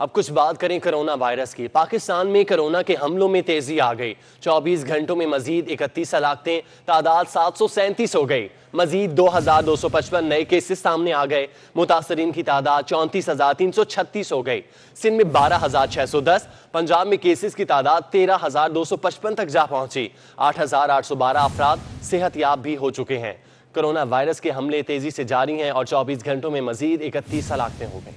अब कुछ बात करें कोरोना वायरस की। पाकिस्तान में कोरोना के हमलों में तेजी आ गई। 24 घंटों में मजीद 31 हलाकतें, तादाद 737 हो गई। मजीद 2255 नए केसेस सामने आ गए। मुतासरीन की तादाद 34,336 हो गई। सिंध में 12,610, पंजाब में केसेस की तादाद 13,255 तक जा पहुंची। 8,812 अफराद सेहतयाब भी हो चुके हैं। कोरोना वायरस के हमले तेजी से जारी हैं और 24 घंटों में मजीद 31 हलाकतें हो गई।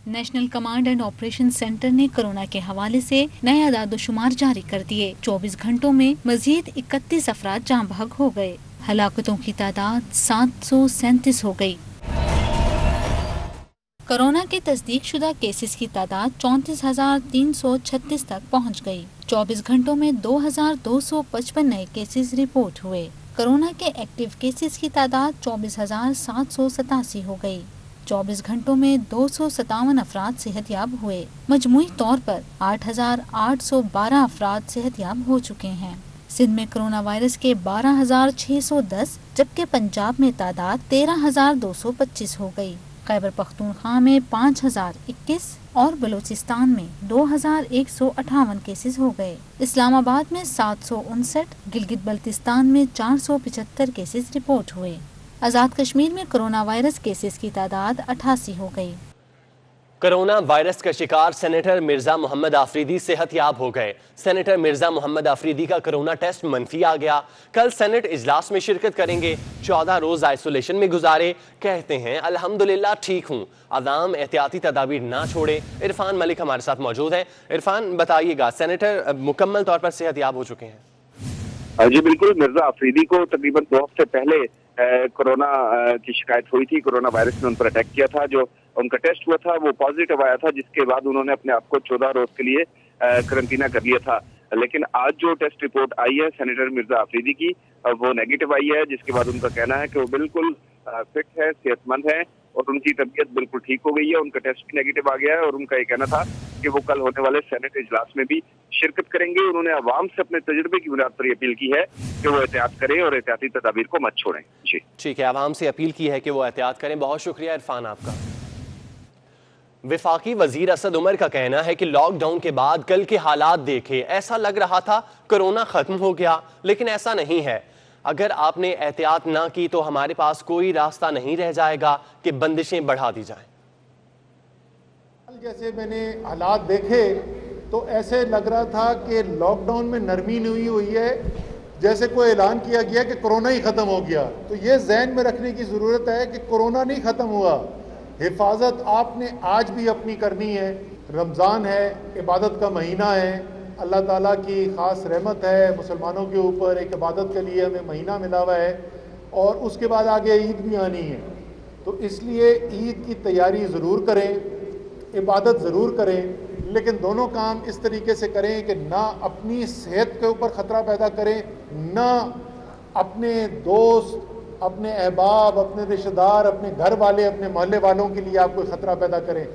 National command and operation centre ने कोरोना के हवाले से नए आदादोशुमार जारी कर दिए। 24 घंटों में मजीद 31 अफराद जाँ बहक हो गए। हलाकतों की तादाद 737 हो गई। कोरोना के तस्दीक शुदा केसेस की तादाद 34,336 तक पहुँच गई। 24 घंटों में 2,255 नए केसेस रिपोर्ट हुए। कोरोना के एक्टिव केसेस की तादाद 24,787 हो गई। 24 घंटों में 257 अफराद सेहतयाब हुए। मजमूई तौर पर 8,812 अफराद सेहतयाब हो चुके हैं। सिंध में कोरोना वायरस के 12,610 जबकि पंजाब में तादाद 13,225 हो गई। खैबर पख्तूनख्वा में 5,021 और बलूचिस्तान में 2,158 केसेस हो गए। इस्लामाबाद में 759, गिलगित बल्तिस्तान में 475 केसेस रिपोर्ट हुए। आजाद कश्मीर में कोरोना वायरस केसेस की तादाद 88 हो गई। कोरोना वायरस का शिकार सेनेटर मिर्जा मोहम्मद आफरीदी सेहतयाब हो गए। सेनेटर मिर्जा मोहम्मद आफरीदी का कोरोना टेस्ट मनफी आ गया। कल सेनेट इजलास में शिरकत करेंगे। 14 रोज आइसोलेशन में गुजारे। कहते हैं अल्हम्दुलिल्लाह ठीक हूँ। अवाम एहतियाती तदाबीर ना छोड़े। इरफान मलिक हमारे साथ मौजूद है। इरफान बताइएगा, सेनेटर मुकम्मल तौर पर सेहतयाब हो चुके हैं? जी बिल्कुल, मिर्जा आफरीदी को तकरीबन 2 हफ्ते पहले कोरोना की शिकायत हुई थी। कोरोना वायरस ने उन पर अटैक किया था। जो उनका टेस्ट हुआ था वो पॉजिटिव आया था, जिसके बाद उन्होंने अपने आप को 14 रोज के लिए करंटीना कर लिया था। लेकिन आज जो टेस्ट रिपोर्ट आई है सेनेटर मिर्जा आफरीदी की, वो नेगेटिव आई है, जिसके बाद उनका कहना है कि वो बिल्कुल फिट है, सेहतमंद है और उनकी तबीयत बिल्कुल ठीक हो गई है। उनका टेस्ट भी नेगेटिव आ गया है और उनका ये कहना था कि वो कल होने वाले सेनेट इजलास में भी शिरकत करेंगे। उन्होंने अवाम से अपने तजुर्बे की बुनियाद पर अपील की है कि वो एहतियात करें और एहतियाती तदाबीर को मत छोड़ें। जी ठीक है, अवाम से अपील की है कि वो एहतियात करें। बहुत शुक्रिया इरफान आपका। वफाकी वजीर असद उमर का कहना है कि लॉकडाउन के बाद कल के हालात देखे ऐसा लग रहा था कोरोना खत्म हो गया, लेकिन ऐसा नहीं है। अगर आपने एहतियात ना की तो हमारे पास कोई रास्ता नहीं रह जाएगा कि बंदिशें बढ़ा दी जाएं। जैसे मैंने हालात देखे तो ऐसे लग रहा था कि लॉकडाउन में नरमी नहीं हुई है, जैसे कोई ऐलान किया गया कि कोरोना ही ख़त्म हो गया। तो ये जहन में रखने की ज़रूरत है कि कोरोना नहीं ख़त्म हुआ। हिफाजत आपने आज भी अपनी करनी है। रमज़ान है, इबादत का महीना है, अल्लाह ताला की ख़ास रहमत है मुसलमानों के ऊपर। एक इबादत के लिए हमें महीना मिला हुआ है और उसके बाद आगे ईद भी आनी है। तो इसलिए ईद की तैयारी ज़रूर करें, इबादत ज़रूर करें, लेकिन दोनों काम इस तरीके से करें कि ना अपनी सेहत के ऊपर ख़तरा पैदा करें, ना अपने दोस्त, अपने अहबाब, अपने रिश्तेदार, अपने घर वाले, अपने मोहल्ले वालों के लिए आप कोई ख़तरा पैदा करें।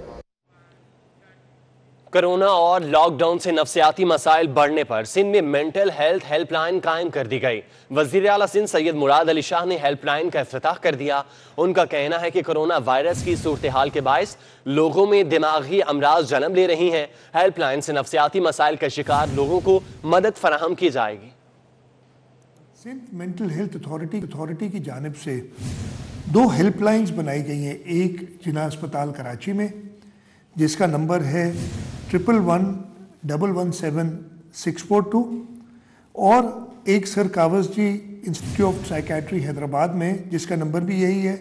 कोरोना और लॉकडाउन से नफ्सियाती मसाइल बढ़ने पर सिंध में मेंटल हेल्थ हेल्पलाइन कायम कर दी गई। वजीर आला सिंध सैयद मुराद अली शाह ने हेल्पलाइन का इफ्तिताह कर दिया। उनका कहना है कि कोरोना वायरस की सूरत हाल के बायस लोगों में दिमागी अमराज जन्म ले रही हैं। हेल्पलाइन से नफ्सियाती मसाइल का शिकार लोगों को मदद फराहम की जाएगी। सिंध मेंटल हेल्थ अथॉरिटी की जानिब से 2 हेल्पलाइंस बनाई गई हैं। एक जिना अस्पताल कराची में जिसका नंबर है 111-117-642 और एक Sir Cowasji institute of psychiatry Hyderabad में जिसका नंबर भी यही है,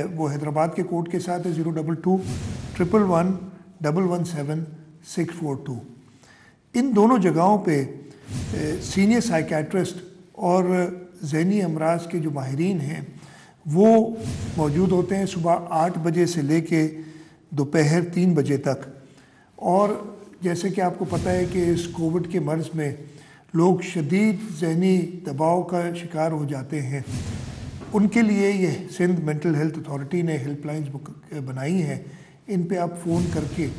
वो हैदराबाद के कोड के साथ है 022-111-117-642। इन दोनों जगहों पे सीनियर साइकेट्रिस्ट और ज़हनी अमराज के जो माहिरीन हैं वो मौजूद होते हैं सुबह 8 बजे से लेके दोपहर 3 बजे तक। और जैसे कि आपको पता है कि इस कोविड के मर्ज़ में लोग शदीद ज़हनी दबाव का शिकार हो जाते हैं, उनके लिए ये सिंध मेंटल हेल्थ अथॉरिटी ने हेल्पलाइंस बनाई हैं। इन पे आप फ़ोन करके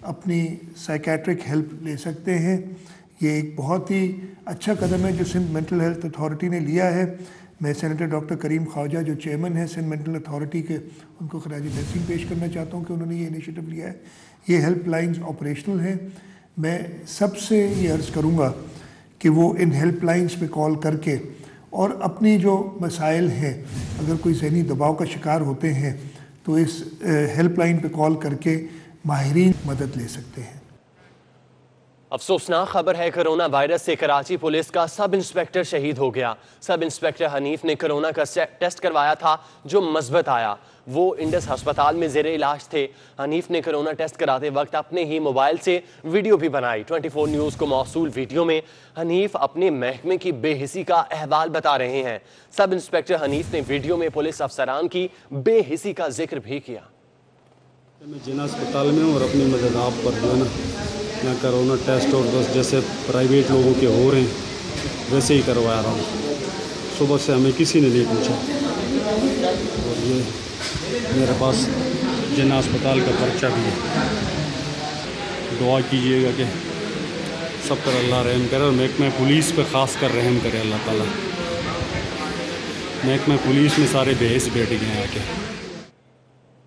अपनी साइकेट्रिक हेल्प ले सकते हैं। ये एक बहुत ही अच्छा कदम है जो सिंध मेंटल हेल्थ अथॉरिटी ने लिया है, मैं सेनेटर डॉक्टर करीम ख्वाजा जो चेयरमैन है सिंध मेंटल अथॉरिटी के, उनको खराज तहसीन पेश करना चाहता हूँ कि उन्होंने ये इनिशिएटिव लिया है। ये हेल्पलाइंस ऑपरेशनल हैं। मैं सबसे ये अर्ज़ करूँगा कि वो इन हेल्पलाइंस पे कॉल करके और अपनी जो मसाइल हैं, अगर कोई ज़हनी दबाव का शिकार होते हैं तो इस हेल्पलाइन पे कॉल करके माहिरीन मदद ले सकते हैं। अफसोसनाक खबर है, कोरोना वायरस से कराची पुलिस का सब इंस्पेक्टर शहीद हो गया। सब इंस्पेक्टर हनीफ ने कोरोना का टेस्ट करवाया था जो मस्बत आया। वो इंडस अस्पताल में ज़ेरे इलाज थे। हनीफ ने कोरोना टेस्ट कराते वक्त अपने ही मोबाइल से वीडियो भी बनाई। 24 न्यूज़ को मौसूल वीडियो में हनीफ अपने महकमे की बेहिसी का अहवाल बता रहे हैं। सब इंस्पेक्टर हनीफ ने वीडियो में पुलिस अफसरान की बेहिसी का जिक्र भी किया। मैं जिना अस्पताल में हूँ और अपनी मदद आप पर जो है ना, मैं कोरोना टेस्ट और बस जैसे प्राइवेट लोगों के हो रहे हैं वैसे ही करवा रहा हूँ। सुबह से हमें किसी ने नहीं पूछा और ये मेरे पास जिना अस्पताल का पर्चा भी है। दुआ कीजिएगा कि सब पर अल्लाह रहम करे और महकमा पुलिस पर ख़ास कर रहम करे अल्लाह ताला। महकमा पुलिस में सारे बेहस बैठ गए हैं आके।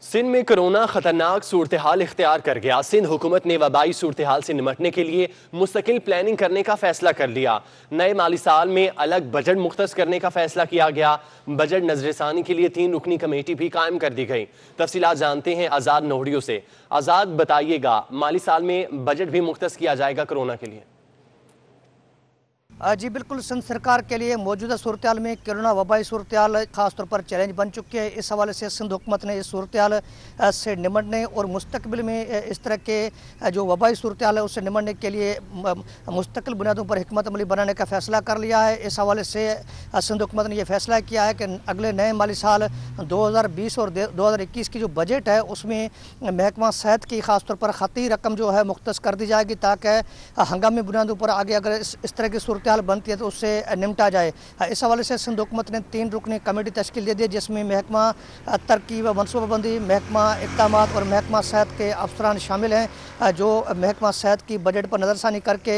सिंध में कोरोना खतरनाक सूरत हाल इख्तियार कर गया। सिंध हुकूमत ने वबाई सूरत हाल से निमटने के लिए मुस्तकिल प्लानिंग करने का फैसला कर लिया। नए माली साल में अलग बजट मुख्तस करने का फैसला किया गया। बजट नजरसानी के लिए 3 रुकनी कमेटी भी कायम कर दी गई। तफसीलात जानते हैं आज़ाद नोहड़ियों से। आज़ाद, बताइएगा, माली साल में बजट भी मुख्तस किया जाएगा कोरोना के लिए? जी बिल्कुल, सिंध सरकार के लिए मौजूदा सूरत हाल में कोरोना वबाई सूरत हाल ख़ास तौर पर चैलेंज बन चुकी है। इस हवाले से सिंध हुकूमत ने इस सूरत हाल से निमटने और मुस्तकबिल में इस तरह के जो वबाई सूरत हाल है उससे निमटने के लिए मुस्तकिल बुनियादों पर हिकमत अमली बनाने का फ़ैसला कर लिया है। इस हवाले से सिंध हुकूमत ने यह फ़ैसला किया है कि अगले नए माली साल 2020 और 2021 की जो बजट है उसमें महकमा सेहत की ख़ास तौर पर ख़ती रकम जो है मुख्तस कर दी जाएगी ताकि हंगामी बुनियादों पर आगे अगर इस तरह की सूरत बनती है तो उससे निपटा जाए। इस हवाले से सिंध हुकूमत ने 3 रुकनी कमेटी तश्कील दे दी जिसमें महकमा तरकीब व मनसूबाबंदी, महकमा इक़दामात और महकमा सेहत के अफसरान शामिल हैं जो महकमा सेहत की बजट पर नज़रसानी करके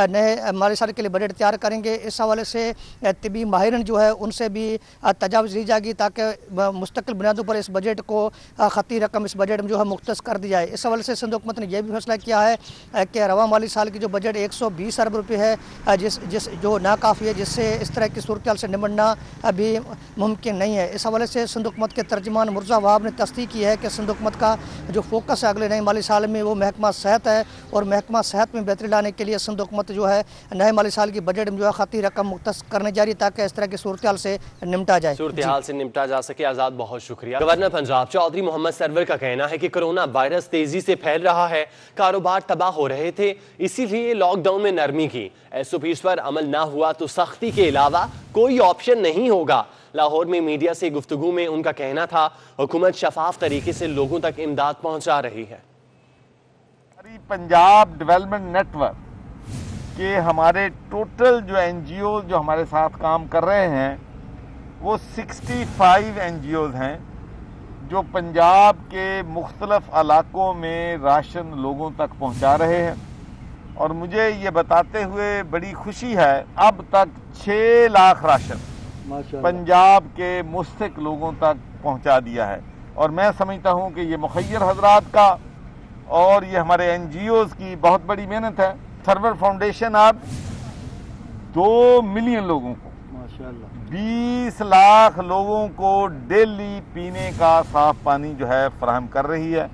नए माली साल के लिए बजट तैयार करेंगे। इस हवाले से तिबी माहिरन जो है उनसे भी तजावीज़ दी जाएगी ताकि मुस्तकिल बुनियादों पर इस बजट को ख़ती रकम इस बजट में जो है मुख्तस कर दी जाए। इस हवाले से सिंध हुकूमत ने यह भी फैसला किया है कि रवा माली साल की जो बजट 120 अरब रुपये है जो नाकाफ़ी है, जिससे इस तरह की सूरत हाल से निमटना अभी मुमकिन नहीं है। इस हवाले से सिंध हुकूमत के तर्जमान मुर्जा वहाब ने तस्दीक की है कि सिंध हुकूमत का जो फोकस है अगले नए माली साल में वो महकमा सेहत है और महकमा सेहत में बेहतरी लाने के लिए सिंध हुकूमत जो है नए माली साल की बजट में जो है ख़ती रकम मुख्तस करने जा रही है ताकि इस तरह की सूरत हाल से निपटा जाए, सूरत हाल से निपटा जा सके। आज़ाद, बहुत शुक्रिया। गवर्नर पंजाब चौधरी मोहम्मद सरवर का कहना है कि कोरोना वायरस तेजी से फैल रहा है, कारोबार तबाह हो रहे थे, इसीलिए लॉकडाउन में नरमी की। SOPs पर अमल ना हुआ तो सख्ती के अलावा कोई ऑप्शन नहीं होगा। लाहौर में मीडिया से गुफ्तगू में उनका कहना था हुकूमत शफाफ तरीके से लोगों तक इमदाद पहुंचा रही है। पंजाब डेवलपमेंट नेटवर्क के हमारे टोटल जो NGO जो हमारे साथ काम कर रहे हैं वो 65 NGOs हैं जो पंजाब के मुख्तलिफ इलाकों में राशन लोगों तक पहुंचा रहे हैं। और मुझे ये बताते हुए बड़ी खुशी है अब तक 6 लाख राशन पंजाब के मुस्तहिक लोगों तक पहुंचा दिया है। और मैं समझता हूं कि ये मुखय्यर हजरात का और ये हमारे NGOs की बहुत बड़ी मेहनत है। सरवर फाउंडेशन अब 2 मिलियन लोगों को 20 लाख लोगों को डेली पीने का साफ पानी जो है फराहम कर रही है।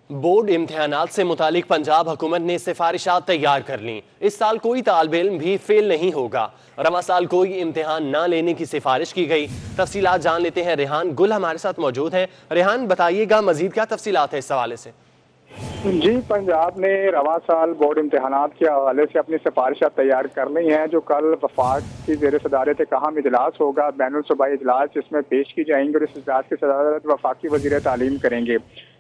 बोर्ड इम्तिहानात से मुतालिक पंजाब हुकूमत ने सिफारिशात तैयार कर ली। इस साल कोई तालिब इल्म भी फेल नहीं होगा। रवा साल कोई इम्तिहान ना लेने की सिफारिश की गई। तफसीलात जान लेते हैं। रेहान गुल हमारे साथ मौजूद हैं। रेहान, बताइएगा मजीद क्या तफसीलात है इस हवाले से? जी, पंजाब ने रवा साल बोर्ड इम्तिहानात के हवाले से अपनी सिफारिशात तैयार कर ली हैं जो कल वफाक की ज़ेर सदारत अहम इजलास होगा, बैनुल सूबाई इजलास, जिसमें पेश की जाएंगी और इस इजलास की सदारत वफाकी वज़ीर तालीम करेंगे।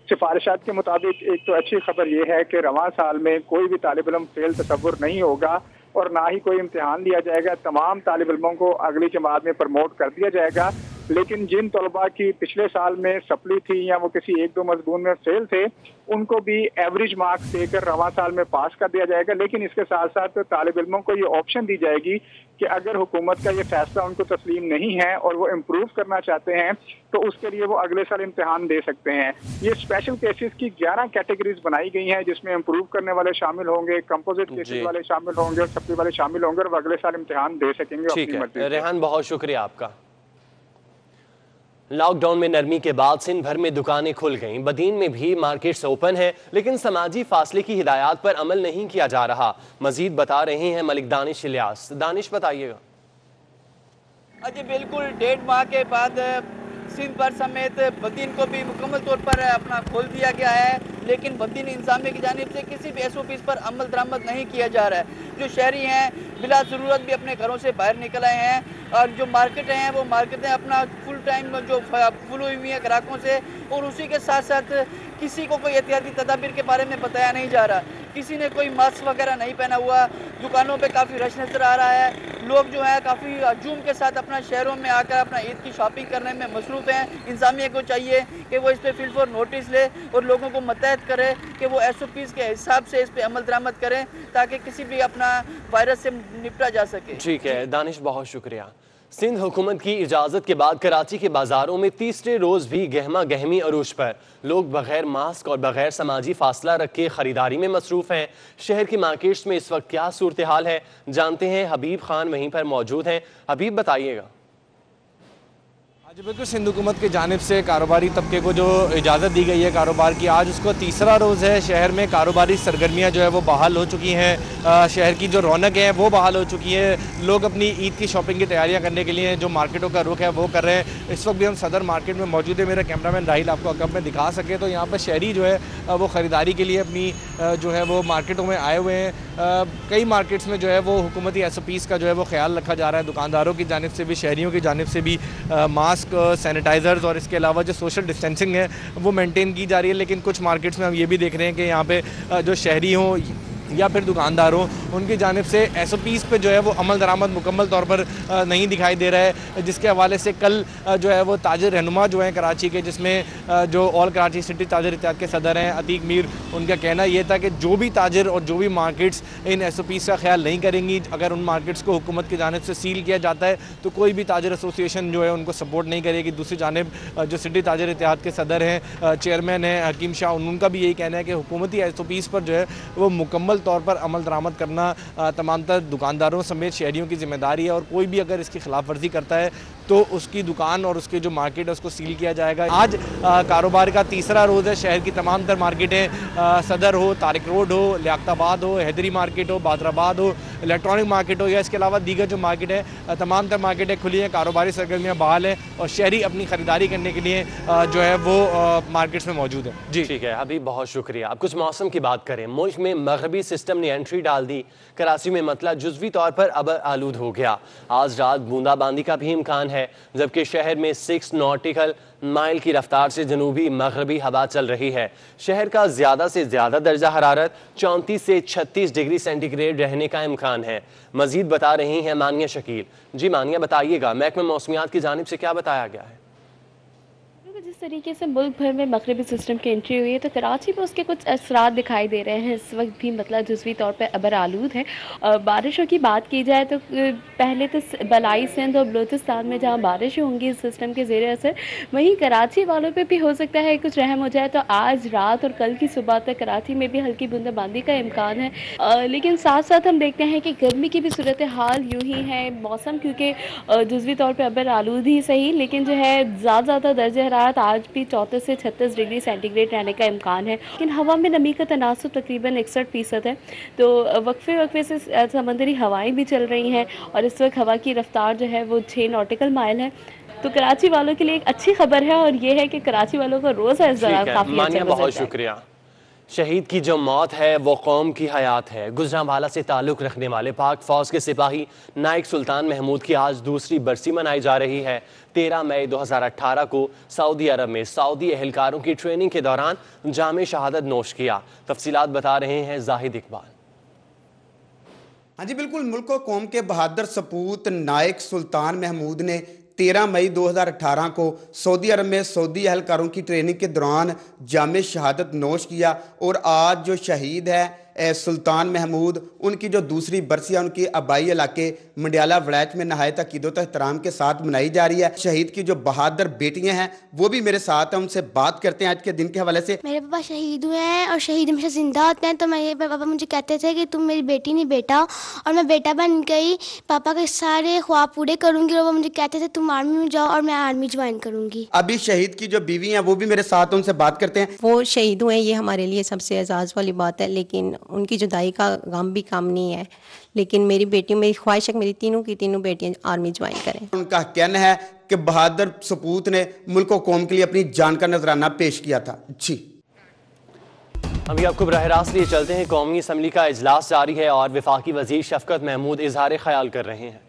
सिफारिशात के मुताबिक एक तो अच्छी खबर यह है कि रवा साल में कोई भी तालिब इल्म फेल तसव्वुर नहीं होगा और ना ही कोई इम्तिहान लिया जाएगा। तमाम तालिब इल्मों को अगली जमात में प्रमोट कर दिया जाएगा। लेकिन जिन तलबा की पिछले साल में सप्ली थी या वो किसी एक दो मजमून में फेल थे, उनको भी एवरेज मार्क्स देकर रवा साल में पास कर दिया जाएगा। लेकिन इसके साथ साथ तालिब इल्मों को ये ऑप्शन दी जाएगी कि अगर हुकूमत का ये फैसला उनको तस्लीम नहीं है और वो इम्प्रूव करना चाहते हैं तो उसके लिए वो अगले साल इम्तिहान दे सकते हैं। ये स्पेशल केसेस की 11 कैटेगरीज बनाई गई हैं, जिसमें इम्प्रूव करने वाले शामिल होंगे, कंपोजिट केसेस वाले शामिल होंगे और सप्ली वाले शामिल होंगे और वो अगले साल इम्तिहान दे सकेंगे। ठीक है रेहान, बहुत शुक्रिया आपका। लॉकडाउन में नरमी के बाद सिंध भर में दुकानें खुल गईं। बदीन में भी मार्केट्स ओपन है, लेकिन समाजी फासले की हिदायत पर अमल नहीं किया जा रहा। मजीद बता रहे हैं मलिक दानिश इलियास। दानिश, बताइएगा। जी बिल्कुल, 1.5 माह के बाद सिंध भर समेत बदीन को भी मुकम्मल तौर पर अपना खोल दिया गया है, लेकिन बदीन इंतजामिया की जानिब से किसी भी SOPs पर अमल दरामद नहीं किया जा रहा है। जो शहरी हैं बिला ज़रूरत भी अपने घरों से बाहर निकल आए हैं और जो मार्केट हैं वो मार्केटें अपना फुल टाइम जो फुल हुई हुई हैं ग्राहकों से, और उसी के साथ साथ किसी को कोई एहतियाती तदाबीर के बारे में बताया नहीं जा रहा। किसी ने कोई मास्क वगैरह नहीं पहना हुआ। दुकानों पे काफ़ी रश नज़र आ रहा है। लोग जो है काफ़ी हजूम के साथ अपना शहरों में आकर अपना ईद की शॉपिंग करने में मसरूफ़ हैं। इंतजामिया को चाहिए कि वो इस पर फिल फॉर नोटिस ले और लोगों को मुतहद करे कि वो SOPs के हिसाब से इस पर अमल दरामद करें ताकि किसी भी अपना वायरस से निपटा जा सके। ठीक है दानिश, बहुत शुक्रिया। सिंध हुकूमत की इजाज़त के बाद कराची के बाजारों में तीसरे रोज़ भी गहमा गहमी अरूज पर। लोग बगैर मास्क और बगैर समाजी फासला रख के ख़रीदारी में मसरूफ़ हैं। शहर की मार्केट्स में इस वक्त क्या सूरत हाल है, जानते हैं। हबीब खान वहीं पर मौजूद हैं। हबीब, बताइएगा। जी बिल्कुल, सिंध हुकूमत की जानिब से कारोबारी तबके को जो इजाज़त दी गई है कारोबार की, आज उसको तीसरा रोज़ है। शहर में कारोबारी सरगर्मियाँ जो है वो बहाल हो चुकी हैं। शहर की जो रौनक है वो बहाल हो चुकी है। लोग अपनी ईद की शॉपिंग की तैयारियां करने के लिए जो मार्केटों का रुख है वो कर रहे हैं। इस वक्त भी हम सदर मार्केट में मौजूद है। मेरा कैमरामैन राहिल आपको अकब में दिखा सके तो यहाँ पर शहरी जो है वो ख़रीदारी के लिए अपनी जो है वो मार्केटों में आए हुए हैं। कई मार्केट्स में जो है वो हुकूमती SOPs का जो है वो ख्याल रखा जा रहा है। दुकानदारों की जानिब से भी, शहरियों की जानिब से भी मास्क, सैनिटाइज़र्स और इसके अलावा जो सोशल डिस्टेंसिंग है वो मेंटेन की जा रही है। लेकिन कुछ मार्केट्स में हम ये भी देख रहे हैं कि यहाँ पे जो शहरी हों या फिर दुकानदार हों, उनकी जानिब से SOPs पे जो है वो अमल दरामद मुकम्मल तौर पर नहीं दिखाई दे रहा है। जिसके हवाले से कल जो है वो ताजिर रहनुमा जो हैं कराची के, जिसमें जो ऑल कराची सिटी ताजिर इत्तेहाद के सदर हैं अतीक मीर, उनका कहना ये था कि जो भी ताजिर और जो भी मार्केट्स इन SOPs का ख्याल नहीं करेंगी, अगर उन मार्केट्स को हुकूमत की जानिब से सील किया जाता है तो कोई भी ताजिर एसोसिएशन जो है उनको सपोर्ट नहीं करेगी। दूसरी जानिब जो सिटी ताजिर इत्तेहाद के सदर हैं, चेयरमैन हैं हकीम शाह, उनका भी यही कहना है कि हुकूमती SOPs पर जो है वो मुकम्मल तौर पर अमल दरामद करना तमाम तर दुकानदारों समेत शहरियों की जिम्मेदारी है, और कोई भी अगर इसकी खिलाफ वर्जी करता है तो उसकी दुकान और उसके जो मार्केट है उसको सील किया जाएगा। आज कारोबार का तीसरा रोज़ है। शहर की तमाम तर मार्केटें, सदर हो, तारिक रोड हो, लियाकताबाद हो, हैदरी मार्केट हो, बादराबाद हो, इलेक्ट्रॉनिक मार्केट हो, या इसके अलावा दीगर जो मार्केट है, तमाम तर मार्केटें खुली हैं। कारोबारी सरगर्मियाँ बहाल हैं और शहरी अपनी ख़रीदारी करने के लिए जो है वो मार्केट्स में मौजूद है। जी ठीक है अभी, बहुत शुक्रिया। अब कुछ मौसम की बात करें। मुल्क में मगरबी सिस्टम ने एंट्री डाल दी। कराची में मतला जुज़वी तौर पर अब आलूद हो गया। आज रात बूंदाबांदी का भी इम्कान है, जबकि शहर में 6 नॉटिकल माइल की रफ्तार से जनूबी मगरबी हवा चल रही है। शहर का ज़्यादा से ज़्यादा दर्जा हरारत 34 से 36 डिग्री सेंटीग्रेड रहने का इम्कान है। मजीद बता रही हैं मानिया शकील। जी मानिया, बताइएगा महकमा मौसमियात की जानिब से क्या बताया गया है? जिस तरीके से मुल्क भर में मगरबी सिस्टम की एंट्री हुई है तो कराची में उसके कुछ असरात दिखाई दे रहे हैं। इस वक्त भी मतलब जुज़वी तौर पर अबर आलूद है। और बारिशों की बात की जाए तो पहले तो बलाई सिंध और बलूचिस्तान में जहाँ बारिश होंगी इस सिस्टम के ज़ेरे असर, वहीं कराची वालों पे भी हो सकता है कुछ रहम हो जाए। तो आज रात और कल की सुबह तक कराची में भी हल्की बूंदाबांदी का इम्कान है। लेकिन साथ साथ हम देखते हैं कि गर्मी की भी सूरत हाल यूँ ही है। मौसम क्योंकि जुज़वी तौर पर अबर आलूद ही सही, लेकिन जो है ज़्यादा दर्ज हरारत आज भी 34 से 36 डिग्री सेंटीग्रेड रहने का इम्कान है। लेकिन हवा में नमी का तनासुब तकरीबन 61% है। तो वक्फे से समंदरी हवाएं भी चल रही हैं और इस वक्त हवा की रफ्तार जो है वो 6 नॉटिकल माइल है। तो कराची वालों के लिए एक अच्छी खबर है और ये है कि कराची वालों को रोज़ा इस दौरान काफ़ी अच्छा गुज़रता है। बहुत शुक्रिया। शहीद की जो मौत है वो कौम की हयात है। गुजरांवाला से ताल्लुक़ रखने वाले पाक फौज के सिपाही नाइक सुल्तान महमूद की आज दूसरी बरसी मनाई जा रही है। 13 मई 2018 को सऊदी अरब में सऊदी एहलकारों की ट्रेनिंग के दौरान जामे शहादत नोश किया। तफसीलात बता रहे हैं जाहिद इकबाल। हाँ जी बिल्कुल, मुल्क और कौम के बहादुर सपूत नाइक सुल्तान महमूद ने 13 मई 2018 को सऊदी अरब में सऊदी एहलकारों की ट्रेनिंग के दौरान जामे शहादत नोश किया। और आज जो शहीद है सुल्तान महमूद, उनकी जो दूसरी बरसी है उनकी आबाई इलाके मंडियाला वलैत में नहायत अकीदत एहतराम के साथ मनाई जा रही है। शहीद की जो बहादुर बेटियां हैं वो भी मेरे साथ हैं, उनसे बात करते हैं आज के दिन के हवाले से। मेरे पापा शहीद हुए हैं और शहीद हमेशा जिंदा होते हैं, तो मेरे पापा मुझे कहते थे कि तुम मेरी बेटी नहीं बेटा, और मैं बेटा बन गई। पापा के सारे ख्वाब पूरे करूंगी और वो मुझे कहते थे तुम आर्मी में जाओ, और मैं आर्मी ज्वाइन करूंगी। अभी शहीद की जो बीवी है वो भी मेरे साथ, उनसे बात करते हैं। वो शहीद हुए, ये हमारे लिए सबसे एजाज़ वाली बात है, लेकिन उनकी जुदाई का गम भी कम नहीं है। लेकिन मेरी बेटी, मेरी ख्वाहिश है कि मेरी तीनों की तीनों बेटियां आर्मी ज्वाइन करें। उनका कहना है कि बहादुर सपूत ने मुल्क और कौम के लिए अपनी जान का नजराना पेश किया था। जी अभी आपको बराह रास्त लिए चलते हैं। कौमी असम्बली का इजलास जारी है और वफाकी वजीर शफकत महमूद इजहार ख्याल कर रहे हैं।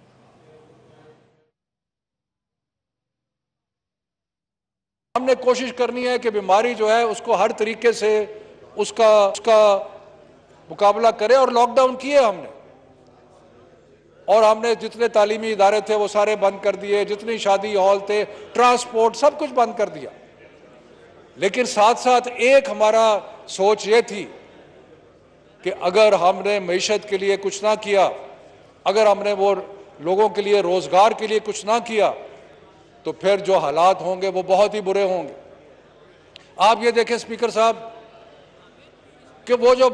हमने कोशिश करनी है कि बीमारी जो है उसको हर तरीके से उसका मुकाबला करें, और लॉकडाउन किए हमने, और हमने जितने तालीमी इदारे थे वो सारे बंद कर दिए, जितनी शादी हॉल थे, ट्रांसपोर्ट, सब कुछ बंद कर दिया। लेकिन साथ साथ एक हमारा सोच ये थी कि अगर हमने मईशत के लिए कुछ ना किया, अगर हमने वो लोगों के लिए रोजगार के लिए कुछ ना किया, तो फिर जो हालात होंगे वो बहुत ही बुरे होंगे। आप ये देखें स्पीकर साहब कि वो जो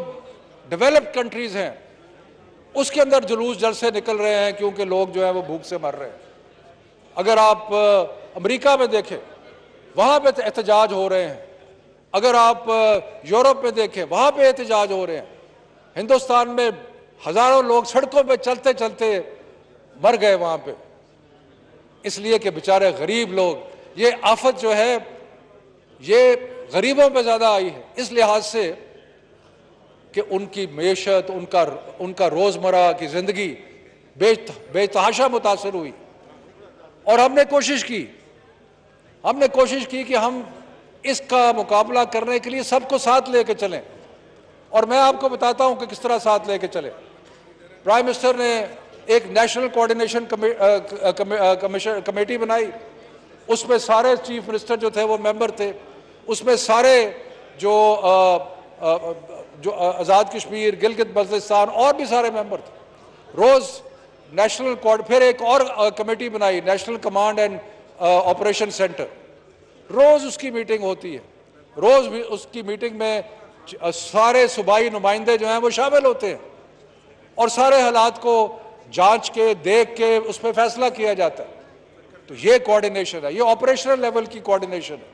डेवलप्ड कंट्रीज हैं उसके अंदर जुलूस जलसे निकल रहे हैं क्योंकि लोग जो है वो भूख से मर रहे हैं। अगर आप अमेरिका में देखें वहाँ पे एहतजाज हो रहे हैं, अगर आप यूरोप में देखें वहाँ पे एहतजाज हो रहे हैं। हिंदुस्तान में हज़ारों लोग सड़कों पे चलते चलते मर गए वहाँ पे, इसलिए कि बेचारे गरीब लोग, ये आफत जो है ये गरीबों पे ज़्यादा आई है, इस लिहाज से कि उनकी मेशत, उनका रोज़मर्रा की ज़िंदगी बेतहाशा मुतासर हुई। और हमने कोशिश की कि हम इसका मुकाबला करने के लिए सबको साथ लेके चलें, और मैं आपको बताता हूं कि किस तरह साथ लेके चले। प्राइम मिनिस्टर ने एक नेशनल कोऑर्डिनेशन कमेटी बनाई, उसमें सारे चीफ मिनिस्टर जो थे वो मेंबर थे, उसमें सारे जो आज़ाद कश्मीर, गिलगित बल्तिस्तान और भी सारे मेंबर थे। रोज़ नेशनल फिर एक और कमेटी बनाई, national command and operation centre, रोज़ उसकी मीटिंग होती है। रोज़ भी उसकी मीटिंग में सारे सूबाई नुमाइंदे जो हैं वो शामिल होते हैं, और सारे हालात को जांच के, देख के उस पर फैसला किया जाता है। तो ये कोऑर्डिनेशन है, ये ऑपरेशनल लेवल की कोऑर्डिनेशन है,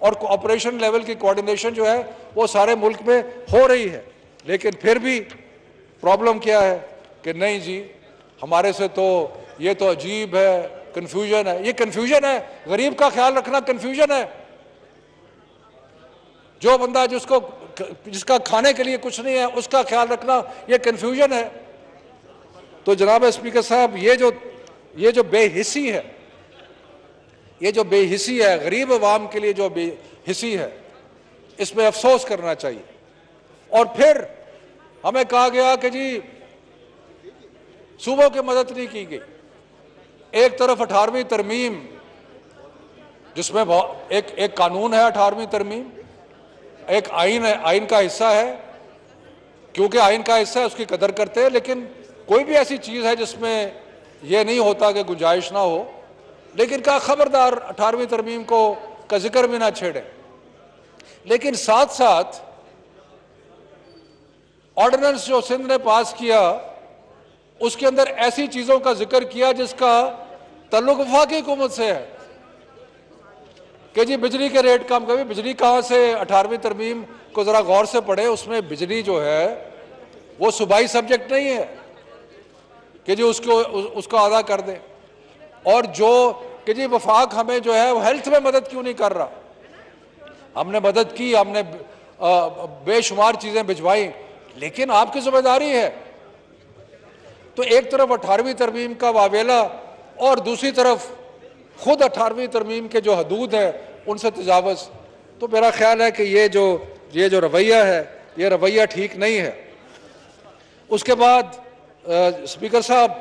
और ऑपरेशन लेवल की कोऑर्डिनेशन जो है वो सारे मुल्क में हो रही है। लेकिन फिर भी प्रॉब्लम क्या है कि नहीं जी, हमारे से तो ये तो अजीब है, कन्फ्यूजन है। ये कन्फ्यूजन है, गरीब का ख्याल रखना कन्फ्यूजन है। जो बंदा जिसका खाने के लिए कुछ नहीं है उसका ख्याल रखना ये कन्फ्यूजन है। तो जनाब स्पीकर साहब, ये जो बेहिसी है, ये जो बेहिसी है, गरीब अवाम के लिए जो बेहिसी है, इसमें अफसोस करना चाहिए। और फिर हमें कहा गया कि जी सूबों की मदद नहीं की गई। एक तरफ 18वीं तरमीम, जिसमें एक कानून है 18वीं तरमीम, एक आइन है, आइन का हिस्सा है, क्योंकि आइन का हिस्सा है उसकी कदर करते हैं। लेकिन कोई भी ऐसी चीज़ है जिसमें यह नहीं होता कि गुंजाइश ना हो, लेकिन कहा खबरदार 18वीं तरमीम का जिक्र भी ना छेड़े। लेकिन साथ साथ ऑर्डिनेंस जो सिंध ने पास किया उसके अंदर ऐसी चीज़ों का जिक्र किया जिसका तल्लुक वफाकी हुकूमत से है कि जी बिजली के रेट कम करें। बिजली कहाँ से? 18वीं तरमीम को ज़रा गौर से पढ़े, उसमें बिजली जो है वो सूबाई सब्जेक्ट नहीं है कि जी उसको अदा कर दें। और जो कि जी वफाक हमें जो है वो हेल्थ में मदद क्यों नहीं कर रहा? हमने मदद की, हमने बेशुमार चीज़ें भिजवाई, लेकिन आपकी जिम्मेदारी है। तो एक तरफ 18वीं तरमीम का वावेला और दूसरी तरफ खुद 18वीं तरमीम के जो हदूद है उनसे तजावज़। तो मेरा ख्याल है कि ये जो रवैया है ये रवैया ठीक नहीं है। उसके बाद स्पीकर साहब,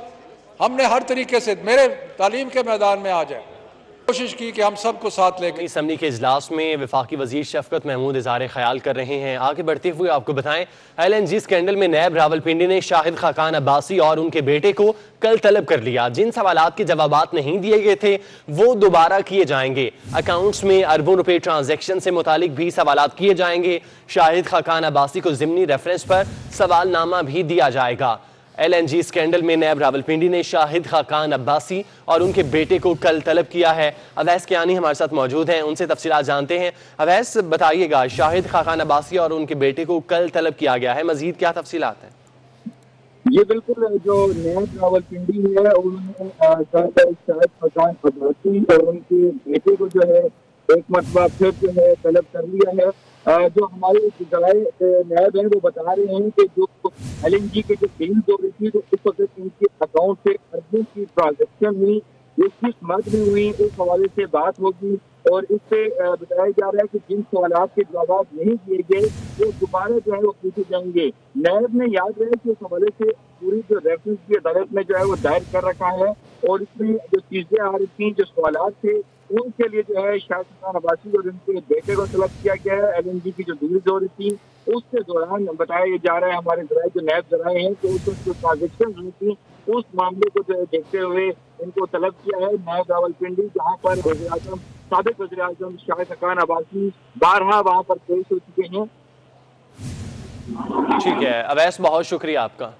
हमने हर तरीके से मेरे तालीम के मैदान में आ जाए, कोशिश की कि हम सबको साथ लेकर। असम्बली के इजलास में वफाकी वजीर शफकत महमूद इज़हार ख्याल कर रहे हैं। आगे बढ़ते हुए आपको बताएं, LNG स्कैंडल में नैब रावलपिंडी ने शाहिद खाकान अब्बासी और उनके बेटे को कल तलब कर लिया। जिन सवालात के जवाबात नहीं दिए गए थे वो दोबारा किए जाएंगे। अकाउंट्स में अरबों रुपए ट्रांजैक्शन से मुतालिक भी सवालात किए जाएंगे। शाहिद खाकान अब्बासी को ज़िमनी रेफरेंस पर सवालनामा भी दिया जाएगा। LNG स्कैंडल में नैब रावलपिंडी ने शाहिद खाकान अब्बासी और उनके बेटे को कल तलब किया है। अवैस कियानी हमारे साथ मौजूद हैं, उनसे तफसीलात जानते हैं। अवैस, बताइएगा, शाहिद खाकान अब्बासी और उनके बेटे को कल तलब किया गया है, मजीद क्या तफसीलात हैं? ये बिल्कुल जो नैब रावलपिंडी है उन्होंने शाहिद खाकान अब्बासी और उनके बेटे को जो है एक मरतबा फिर जो है तलब कर लिया है। जो हमारे नैब हैं वो बता रहे हैं कि जो LNG के जो डील हो रही थी तो इस वक्त इनके अकाउंट से अरबों की ट्रांजेक्शन हुई, वो किस मद में हुई, उस हवाले से बात होगी। और इससे बताया जा रहा है कि जिन सवालात के जवाब नहीं दिए गए वो दोबारा जो है वो पूछे जाएंगे। नैब ने याद रहे कि इस हवाले से पूरी जो रेफरेंस की अदालत में जो है वो दायर कर रखा है और इसमें जो चीजें आ रही थी, जो सवालात थे, उनके लिए जो है शाहिद खाकान अब्बासी और उनके बेटे को तलब किया गया है। LNG की जो डील हो रही थी उसके दौरान बताया जा रहा है, हमारे जराए जो नैब जराए हैं, तो उसमें जो ट्रांजेक्शन हुई थी उस मामले को जो है देखते हुए इनको तलब किया है नैब रावलपिंडी, जहाँ पर साबिक वज़ीर आज़म शाहिद खाकान अब्बासी 12 वहाँ पर पेश हो चुके हैं। ठीक है अवैस, बहुत शुक्रिया आपका।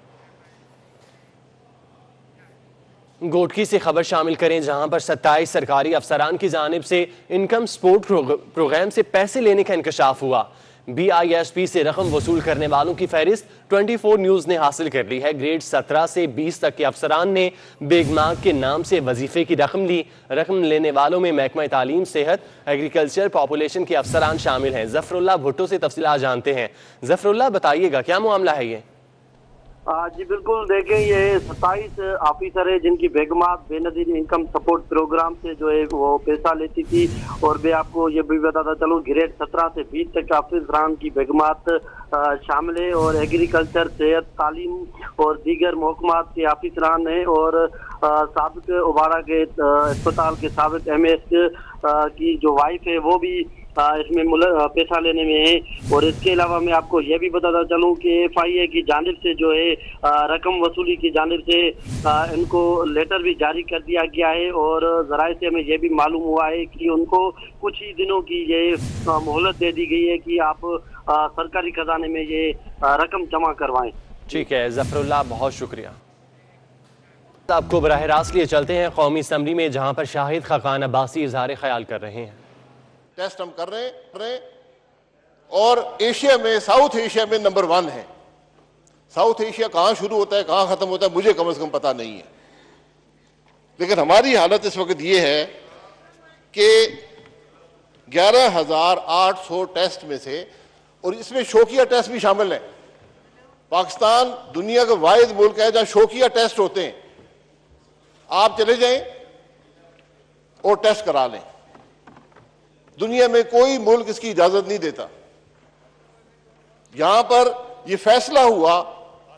गोटकी से खबर शामिल करें, जहां पर 27 सरकारी अफसरान की जानिब से इनकम सपोर्ट प्रोग्राम से पैसे लेने का इंकशाफ हुआ। BISP से रकम वसूल करने वालों की फहरिस्त 24 न्यूज़ ने हासिल कर ली है। ग्रेड 17 से 20 तक के अफसरान ने बेगमाग के नाम से वजीफे की रकम ली। रकम लेने वालों में महकमा तालीम, सेहत, एग्रीकल्चर, पॉपुलेशन के अफसरान शामिल हैं। जफरुल्लाह भुट्टो से तफसीलात जानते हैं। जफरुल्लाह, बताइएगा क्या मामला है ये? जी बिल्कुल, देखें ये 27 ऑफिसर है जिनकी बेगमात बेनजीर इनकम सपोर्ट प्रोग्राम से जो है वो पैसा लेती थी। और मैं आपको ये भी बताता चलूँ, ग्रेड 17 से 20 तक ऑफिसरान की बेगमात शामिल है और एग्रीकल्चर, सेहत, तालीम और दीगर महकमात के ऑफिसरान हैं। और साबिक उबारा के अस्पताल के साबिक MS की जो वाइफ है वो भी इसमें पैसा लेने में है। और इसके अलावा मैं आपको यह भी बताता चलूँ कि FIA की जानिब से जो है रकम वसूली की जानिब से इनको लेटर भी जारी कर दिया गया है। और ज़राए से हमें यह भी मालूम हुआ है कि उनको कुछ ही दिनों की ये मोहलत दे दी गई है कि आप सरकारी खजाने में ये रकम जमा करवाएं। ठीक है जफरुल्लाह, बहुत शुक्रिया। आपको बराह रास्त लिए चलते हैं कौमी असम्बली में, जहाँ पर शाहिद खाकान अब्बासी इज़हार ख्याल कर रहे हैं। टेस्ट हम कर रहे हैं और एशिया में, साउथ एशिया में नंबर 1 है। साउथ एशिया कहां शुरू होता है कहां खत्म होता है मुझे कम से कम पता नहीं है, लेकिन हमारी हालत इस वक्त ये है कि 11,800 टेस्ट में से, और इसमें शौकिया टेस्ट भी शामिल है। पाकिस्तान दुनिया का वाहिद मुल्क है जहां शौकिया टेस्ट होते हैं। आप चले जाएं और टेस्ट करा लें, दुनिया में कोई मुल्क इसकी इजाजत नहीं देता। यहां पर यह फैसला हुआ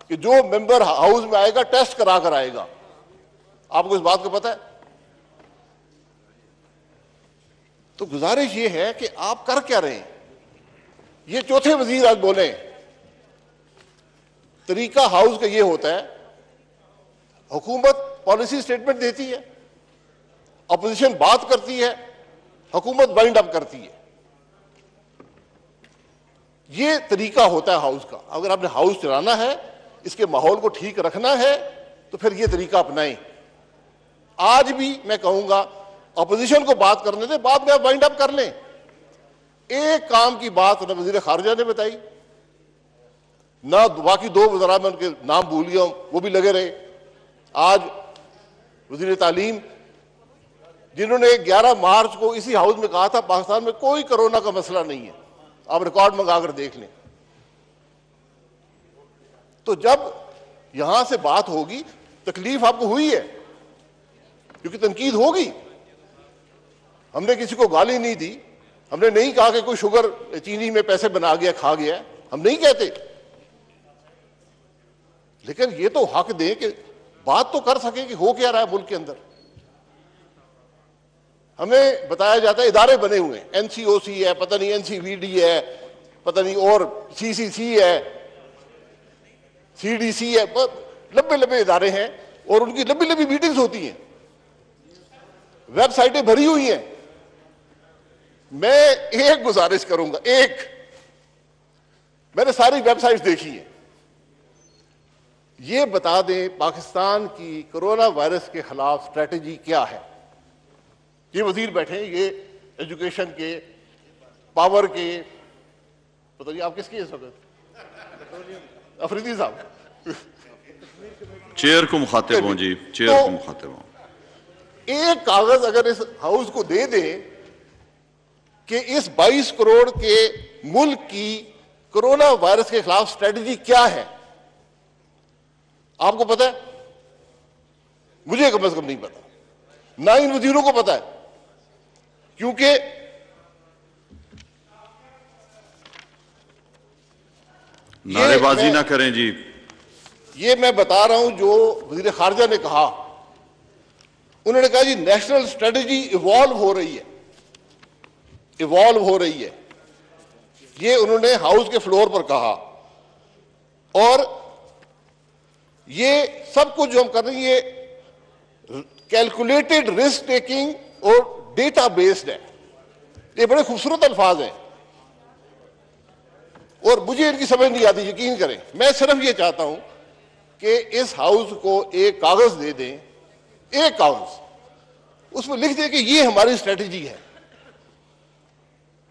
कि जो मेंबर हाउस में आएगा टेस्ट करा कर आएगा। आपको इस बात को पता है? तो गुजारिश यह है कि आप कर क्या रहे हैं। ये चौथे वजीर आज बोले, तरीका हाउस का यह होता है, हुकूमत पॉलिसी स्टेटमेंट देती है, अपोजिशन बात करती है, हुकूमत वाइंड अप करती है। ये तरीका होता है हाउस का। अगर आपने हाउस चलाना है, इसके माहौल को ठीक रखना है, तो फिर ये तरीका अपनाएं। आज भी मैं कहूंगा अपोजिशन को बात करने दें, बाद में आप वाइंड अप कर लें। एक काम की बात ना वजीर खारजा ने बताई, ना बाकी 2 वज़रा में उनके नाम भूल गया, वो भी लगे रहे। आज वजीर तालीम, जिन्होंने 11 मार्च को इसी हाउस में कहा था पाकिस्तान में कोई कोरोना का मसला नहीं है, आप रिकॉर्ड मंगाकर देख लें। तो जब यहां से बात होगी, तकलीफ आपको हुई है क्योंकि तनकीद होगी। हमने किसी को गाली नहीं दी, हमने नहीं कहा कि कोई शुगर चीनी में पैसे बना गया खा गया, हम नहीं कहते। लेकिन ये तो हक दें कि बात तो कर सके कि हो क्या रहा है मुल्क के अंदर। हमें बताया जाता है इदारे बने हुए हैं, एनसीओसी है, पता नहीं एनसीवीडी है, पता नहीं और सीसीसी है, सीडीसी है, लंबे लंबे इदारे हैं और उनकी लंबी लंबी मीटिंग्स होती हैं, वेबसाइटें भरी हुई हैं। मैं एक गुजारिश करूंगा, मैंने सारी वेबसाइट्स देखी हैं, ये बता दें पाकिस्तान की कोरोना वायरस के खिलाफ स्ट्रेटजी क्या है। ये वजीर बैठे हैं, ये एजुकेशन के, पावर के, पता नहीं आप किसकी इस वक्त, अफरीदी साहब, चेयर को मुखातिब हूं जी, चेयर को मुखातिब हूं। एक कागज अगर इस हाउस को दे दें कि इस 22 करोड़ के मुल्क की कोरोना वायरस के खिलाफ स्ट्रेटजी क्या है, आपको पता है? मुझे कम से कम नहीं पता, ना इन वजीरों को पता है, क्योंकि नारेबाजी ना करें जी। ये मैं बता रहा हूं जो वजीर खारजा ने कहा, उन्होंने कहा जी नेशनल स्ट्रेटजी इवॉल्व हो रही है, इवॉल्व हो रही है, ये उन्होंने हाउस के फ्लोर पर कहा। और ये सब कुछ जो हम कर रहे हैं ये कैलकुलेटेड रिस्क टेकिंग और डेटा बेस्ड है। ये बड़े खूबसूरत अल्फाज हैं और मुझे इनकी समझ नहीं आती, यकीन करें। मैं सिर्फ ये चाहता हूं कि इस हाउस को एक कागज दे दें, एक कागज, उसमें लिख दें कि ये हमारी स्ट्रेटजी है।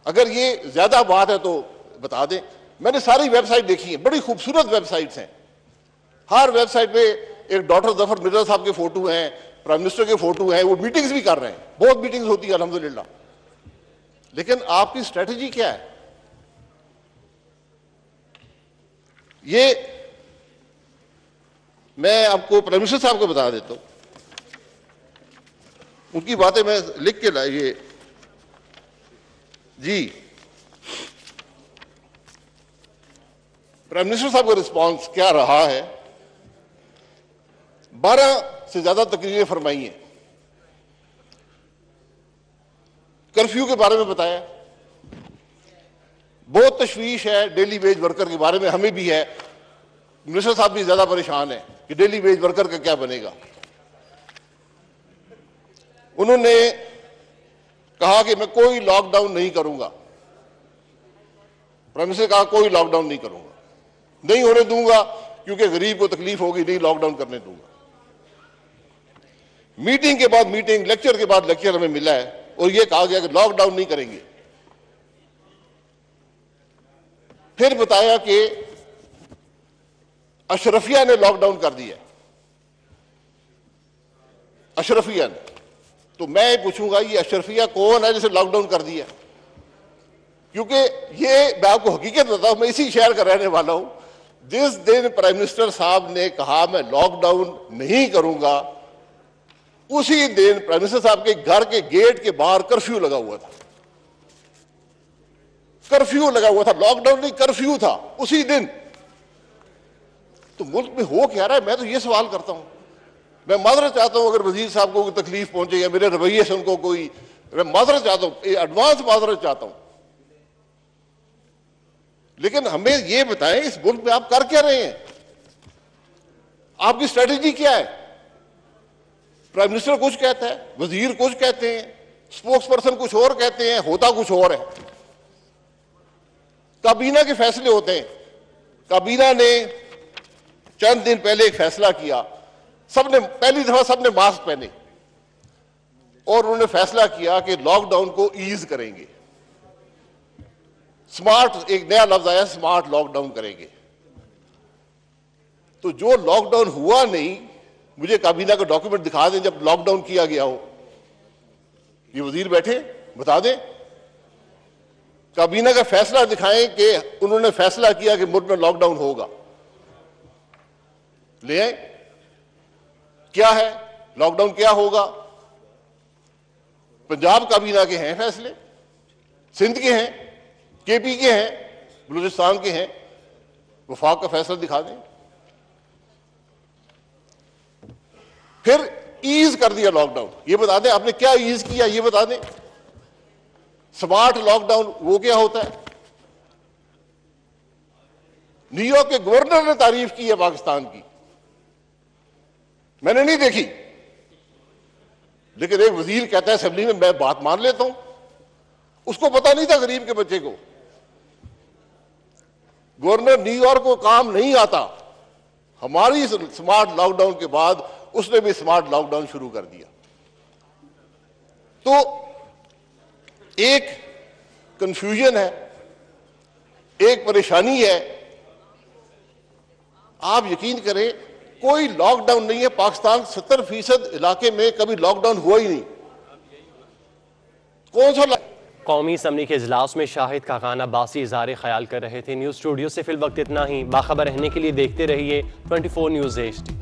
अगर ये ज्यादा बात है तो बता दें। मैंने सारी वेबसाइट देखी है, बड़ी खूबसूरत वेबसाइट्स हैं, हर वेबसाइट पे एक डॉक्टर जफर मिर्जा साहब के फोटो हैं, प्राइम मिनिस्टर के फोटो हैं, वो मीटिंग्स भी कर रहे हैं, बहुत मीटिंग्स होती है अल्हम्दुलिल्लाह। लेकिन आपकी स्ट्रेटजी क्या है? ये मैं आपको प्राइम मिनिस्टर साहब को बता देता हूं, उनकी बातें मैं लिख के लाइए जी। प्राइम मिनिस्टर साहब का रिस्पांस क्या रहा है? 12 से ज्यादा तकरीरें फरमाई हैं, कर्फ्यू के बारे में बताया, बहुत तशवीश है डेली वेज वर्कर के बारे में, हमें भी है, मिनिस्टर साहब भी ज्यादा परेशान है कि डेली वेज वर्कर का क्या बनेगा। उन्होंने कहा कि मैं कोई लॉकडाउन नहीं करूंगा, प्राइम मिनिस्टर ने कहा कोई लॉकडाउन नहीं करूंगा, नहीं होने दूंगा क्योंकि गरीब को तकलीफ होगी, नहीं लॉकडाउन करने दूंगा। मीटिंग के बाद मीटिंग, लेक्चर के बाद लेक्चर हमें मिला है और यह कहा गया कि लॉकडाउन नहीं करेंगे। फिर बताया कि अशरफिया ने लॉकडाउन कर दिया, अशरफिया ने। तो मैं पूछूंगा ये अशरफिया कौन है जिसे लॉकडाउन कर दिया? क्योंकि ये मैं आपको हकीकत बताऊं, मैं इसी शहर का रहने वाला हूं। जिस दिन प्राइम मिनिस्टर साहब ने कहा मैं लॉकडाउन नहीं करूंगा, उसी दिन प्राइम मिनिस्टर साहब के घर के गेट के बाहर कर्फ्यू लगा हुआ था, कर्फ्यू लगा हुआ था, लॉकडाउन नहीं कर्फ्यू था उसी दिन। तो मुल्क में हो क्या रहा है? मैं तो ये सवाल करता हूं। मैं माजरत चाहता हूं अगर वजीर साहब को कोई तकलीफ पहुंचे या मेरे रवैये से उनको कोई, मैं माजरत चाहता हूं, एडवांस माजरत चाहता हूं। लेकिन हमें यह बताएं इस मुल्क में आप कर क्या रहे हैं? आपकी स्ट्रेटजी क्या है? प्राइम मिनिस्टर कुछ कहता है, वजीर कुछ कहते हैं, स्पोक्स पर्सन कुछ और कहते हैं, होता कुछ और है। काबीना के फैसले होते हैं। काबीना ने चंद दिन पहले एक फैसला किया, सबने पहली दफा सबने मास्क पहने और उन्होंने फैसला किया कि लॉकडाउन को ईज करेंगे। स्मार्ट, एक नया लफ्ज आया, स्मार्ट लॉकडाउन करेंगे। तो जो लॉकडाउन हुआ नहीं, मुझे काबीना का डॉक्यूमेंट दिखा दें जब लॉकडाउन किया गया हो। ये वजीर बैठे बता दें, काबीना का फैसला दिखाएं कि उन्होंने फैसला किया कि मुल्क में लॉकडाउन होगा, ले आए। क्या है लॉकडाउन, क्या होगा? पंजाब काबीना के हैं फैसले, सिंध के हैं, केपी के हैं, बलूचिस्तान के हैं। वफाक का फैसला दिखा दें। फिर ईज कर दिया लॉकडाउन। ये बता दें आपने क्या ईज किया, ये बता दें। स्मार्ट लॉकडाउन वो क्या होता है? न्यूयॉर्क के गवर्नर ने तारीफ की है पाकिस्तान की, मैंने नहीं देखी, लेकिन एक वजीर कहता है असेंबली में मैं बात मान लेता हूं। उसको पता नहीं था गरीब के बच्चे को। गवर्नर न्यूयॉर्क को काम नहीं आता, हमारी स्मार्ट लॉकडाउन के बाद उसने भी स्मार्ट लॉकडाउन शुरू कर दिया। तो एक कंफ्यूजन है, एक परेशानी है। आप यकीन करें कोई लॉकडाउन नहीं है पाकिस्तान, 70% इलाके में कभी लॉकडाउन हुआ ही नहीं। कौन सा कौमी असम्बली के इजलास में शाहिद खाकान अब्बासी इज़हार ख्याल कर रहे थे। न्यूज़ स्टूडियो से फिल वक्त इतना ही। बाखबर रहने के लिए देखते रहिए 24 न्यूज़ HD।